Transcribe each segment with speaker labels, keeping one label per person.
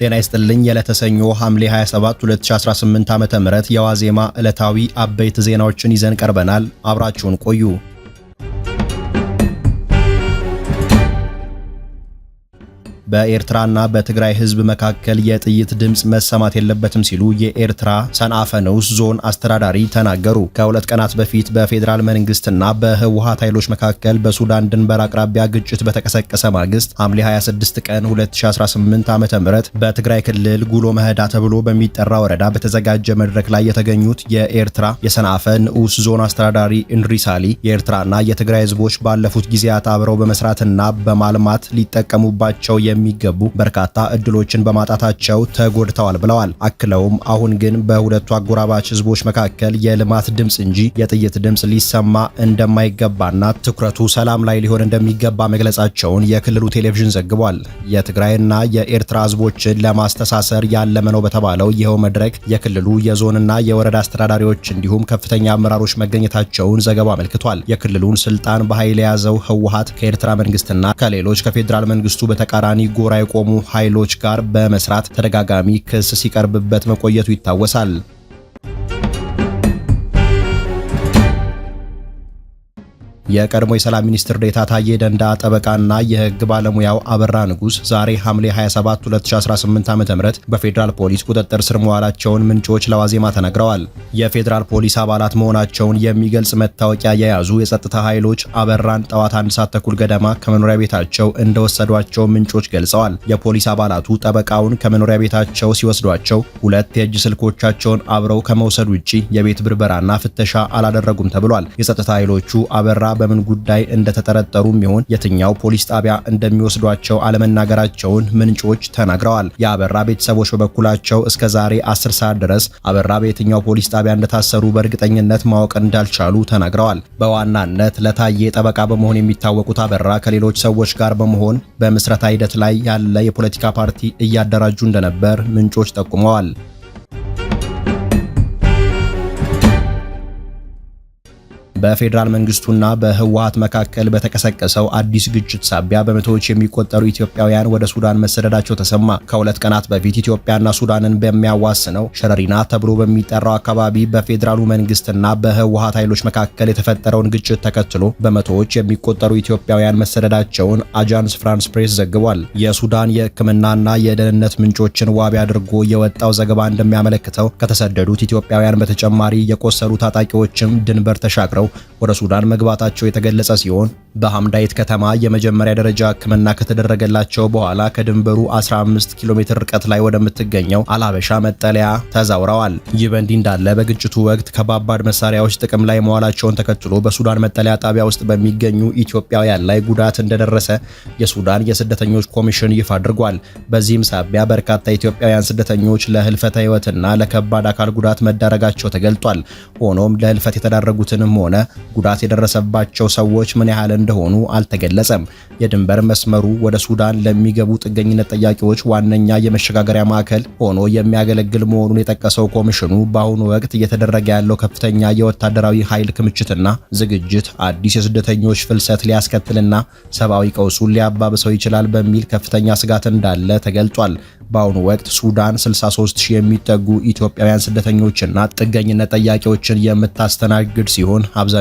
Speaker 1: ጤና ይስጥልኝ። የለተሰኞ ሐምሌ 27 2018 ዓ.ም የዋዜማ ዕለታዊ አበይት ዜናዎችን ይዘን ቀርበናል። አብራችሁን ቆዩ። በኤርትራና በትግራይ ህዝብ መካከል የጥይት ድምጽ መሰማት የለበትም ሲሉ የኤርትራ ሰንአፈ ንዑስ ዞን አስተዳዳሪ ተናገሩ። ከሁለት ቀናት በፊት በፌዴራል መንግስትና በህወሓት ኃይሎች መካከል በሱዳን ድንበር አቅራቢያ ግጭት በተቀሰቀሰ ማግስት ሐምሌ 26 ቀን 2018 ዓ.ም በትግራይ ክልል ጉሎ መህዳ ተብሎ በሚጠራ ወረዳ በተዘጋጀ መድረክ ላይ የተገኙት የኤርትራ የሰንአፈ ንዑስ ዞን አስተዳዳሪ እንድሪስ አሊ የኤርትራና የትግራይ ህዝቦች ባለፉት ጊዜያት አብረው በመስራትና በማልማት ሊጠቀሙባቸው የሚገቡ በርካታ እድሎችን በማጣታቸው ተጎድተዋል ብለዋል። አክለውም አሁን ግን በሁለቱ አጎራባች ህዝቦች መካከል የልማት ድምጽ እንጂ የጥይት ድምጽ ሊሰማ እንደማይገባና ትኩረቱ ሰላም ላይ ሊሆን እንደሚገባ መግለጻቸውን የክልሉ ቴሌቪዥን ዘግቧል። የትግራይና የኤርትራ ህዝቦችን ለማስተሳሰር ያለመ ነው በተባለው ይኸው መድረክ የክልሉ የዞንና የወረዳ አስተዳዳሪዎች እንዲሁም ከፍተኛ አመራሮች መገኘታቸውን ዘገባው አመልክቷል። የክልሉን ስልጣን በኃይል የያዘው ህወሓት ከኤርትራ መንግስትና ከሌሎች ከፌዴራል መንግስቱ በተቃራኒ ጎራ የቆሙ ኃይሎች ጋር በመስራት ተደጋጋሚ ክስ ሲቀርብበት መቆየቱ ይታወሳል። የቀድሞ የሰላም ሚኒስትር ዴኤታ ታዬ ደንዳ ጠበቃና የህግ ባለሙያው አበራ ንጉስ ዛሬ ሐምሌ 27 2018 ዓ.ም በፌዴራል ፖሊስ ቁጥጥር ስር መዋላቸውን ምንጮች ለዋዜማ ተናግረዋል። የፌዴራል ፖሊስ አባላት መሆናቸውን የሚገልጽ መታወቂያ የያዙ የጸጥታ ኃይሎች አበራን ጠዋት 1 ሰዓት ተኩል ገደማ ከመኖሪያ ቤታቸው እንደወሰዷቸው ምንጮች ገልጸዋል። የፖሊስ አባላቱ ጠበቃውን ከመኖሪያ ቤታቸው ሲወስዷቸው ሁለት የእጅ ስልኮቻቸውን አብረው ከመውሰድ ውጪ የቤት ብርበራና ፍተሻ አላደረጉም ተብሏል። የጸጥታ ኃይሎቹ አበራ በምን ጉዳይ እንደተጠረጠሩም ይሁን የትኛው ፖሊስ ጣቢያ እንደሚወስዷቸው አለመናገራቸውን ምንጮች ተናግረዋል። የአበራ ቤተሰቦች በበኩላቸው እስከ ዛሬ 10 ሰዓት ድረስ አበራ በየትኛው ፖሊስ ጣቢያ እንደታሰሩ በእርግጠኝነት ማወቅ እንዳልቻሉ ተናግረዋል። በዋናነት ለታዬ ጠበቃ በመሆን የሚታወቁት አበራ ከሌሎች ሰዎች ጋር በመሆን በምስረታ ሂደት ላይ ያለ የፖለቲካ ፓርቲ እያደራጁ እንደነበር ምንጮች ጠቁመዋል። በፌዴራል መንግስቱና በህወሓት መካከል በተቀሰቀሰው አዲስ ግጭት ሳቢያ በመቶዎች የሚቆጠሩ ኢትዮጵያውያን ወደ ሱዳን መሰደዳቸው ተሰማ። ከሁለት ቀናት በፊት ኢትዮጵያና ሱዳንን በሚያዋስነው ሸረሪና ተብሎ በሚጠራው አካባቢ በፌዴራሉ መንግስትና በህወሓት ኃይሎች መካከል የተፈጠረውን ግጭት ተከትሎ በመቶዎች የሚቆጠሩ ኢትዮጵያውያን መሰደዳቸውን አጃንስ ፍራንስ ፕሬስ ዘግቧል። የሱዳን የሕክምናና የደህንነት ምንጮችን ዋቢ አድርጎ የወጣው ዘገባ እንደሚያመለክተው ከተሰደዱት ኢትዮጵያውያን በተጨማሪ የቆሰሉ ታጣቂዎችም ድንበር ተሻግረው ወደ ሱዳን መግባታቸው የተገለጸ ሲሆን በሐምዳይት ከተማ የመጀመሪያ ደረጃ ሕክምና ከተደረገላቸው በኋላ ከድንበሩ 15 ኪሎ ሜትር ርቀት ላይ ወደምትገኘው አላበሻ መጠለያ ተዛውረዋል። ይህ በእንዲህ እንዳለ በግጭቱ ወቅት ከባባድ መሳሪያዎች ጥቅም ላይ መዋላቸውን ተከትሎ በሱዳን መጠለያ ጣቢያ ውስጥ በሚገኙ ኢትዮጵያውያን ላይ ጉዳት እንደደረሰ የሱዳን የስደተኞች ኮሚሽን ይፋ አድርጓል። በዚህም ሳቢያ በርካታ ኢትዮጵያውያን ስደተኞች ለህልፈተ ህይወትና ለከባድ አካል ጉዳት መዳረጋቸው ተገልጧል። ሆኖም ለህልፈት የተዳረጉትንም ሆነ ጉዳት የደረሰባቸው ሰዎች ምን ያህል እንደሆኑ አልተገለጸም። የድንበር መስመሩ ወደ ሱዳን ለሚገቡ ጥገኝነት ጠያቂዎች ዋነኛ የመሸጋገሪያ ማዕከል ሆኖ የሚያገለግል መሆኑን የጠቀሰው ኮሚሽኑ በአሁኑ ወቅት እየተደረገ ያለው ከፍተኛ የወታደራዊ ኃይል ክምችትና ዝግጅት አዲስ የስደተኞች ፍልሰት ሊያስከትልና ሰብአዊ ቀውሱን ሊያባብሰው ይችላል በሚል ከፍተኛ ስጋት እንዳለ ተገልጿል። በአሁኑ ወቅት ሱዳን 63000 የሚጠጉ ኢትዮጵያውያን ስደተኞችና ጥገኝነት ጠያቂዎችን የምታስተናግድ ሲሆን አብዛኞቹ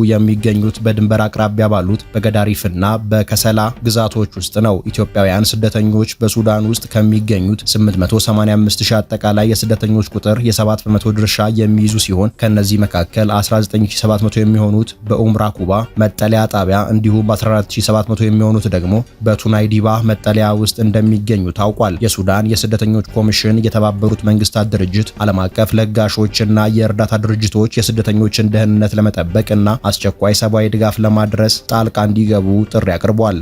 Speaker 1: የሚገኙት በድንበር አቅራቢያ ባሉት በገዳሪፍና በከሰላ ግዛቶች ውስጥ ነው። ኢትዮጵያውያን ስደተኞች በሱዳን ውስጥ ከሚገኙት 885000 አጠቃላይ የስደተኞች ቁጥር የ7 በመቶ ድርሻ የሚይዙ ሲሆን ከነዚህ መካከል 19700 የሚሆኑት በኡምራ ኩባ መጠለያ ጣቢያ እንዲሁም 14700 የሚሆኑት ደግሞ በቱናይዲባ መጠለያ ውስጥ እንደሚገኙ ታውቋል። የሱዳን የስደተኞች ኮሚሽን የተባበሩት መንግስታት ድርጅት ዓለም አቀፍ ለጋሾችና የእርዳታ ድርጅቶች የስደተኞችን ደህንነት ለመጠበቅና አስቸኳይ ሰብአዊ ድጋፍ ለማድረስ ጣልቃ እንዲገቡ ጥሪ አቅርቧል።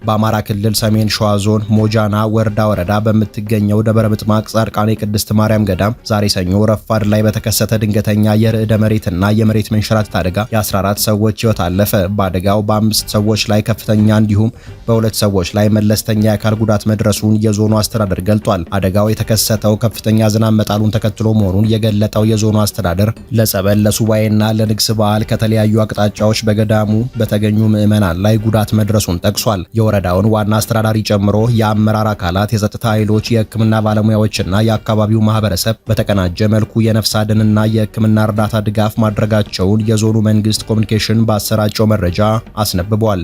Speaker 1: በአማራ ክልል ሰሜን ሸዋ ዞን ሞጃና ወረዳ በምትገኘው ደብረ ምጥማቅ ጻድቃኔ ቅድስት ማርያም ገዳም ዛሬ ሰኞ ረፋድ ላይ በተከሰተ ድንገተኛ የርዕደ መሬትና የመሬት መንሸራተት አደጋ የ14 ሰዎች ሕይወት አለፈ። በአደጋው በ5 ሰዎች ላይ ከፍተኛ እንዲሁም በ2 ሰዎች ላይ መለስተኛ የአካል ጉዳት መድረሱን የዞኑ አስተዳደር ገልጧል። አደጋው የተከሰተው ከፍተኛ ዝናብ መጣሉን ተከትሎ መሆኑን የገለጠው የዞኑ አስተዳደር ለጸበል፣ ለሱባኤና ለንግስ በዓል ከተለያዩ አቅጣጫዎች በገዳሙ በተገኙ ምዕመናን ላይ ጉዳት መድረሱን ጠቅሷል። የወረዳውን ዋና አስተዳዳሪ ጨምሮ የአመራር አካላት፣ የጸጥታ ኃይሎች፣ የሕክምና ባለሙያዎችና የአካባቢው ማህበረሰብ በተቀናጀ መልኩ የነፍስ አድንና የሕክምና እርዳታ ድጋፍ ማድረጋቸውን የዞኑ መንግስት ኮሚኒኬሽን ባሰራጨው መረጃ አስነብቧል።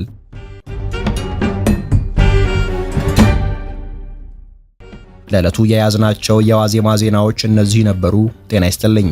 Speaker 1: ለዕለቱ የያዝናቸው የዋዜማ ዜናዎች እነዚህ ነበሩ። ጤና ይስጥልኝ።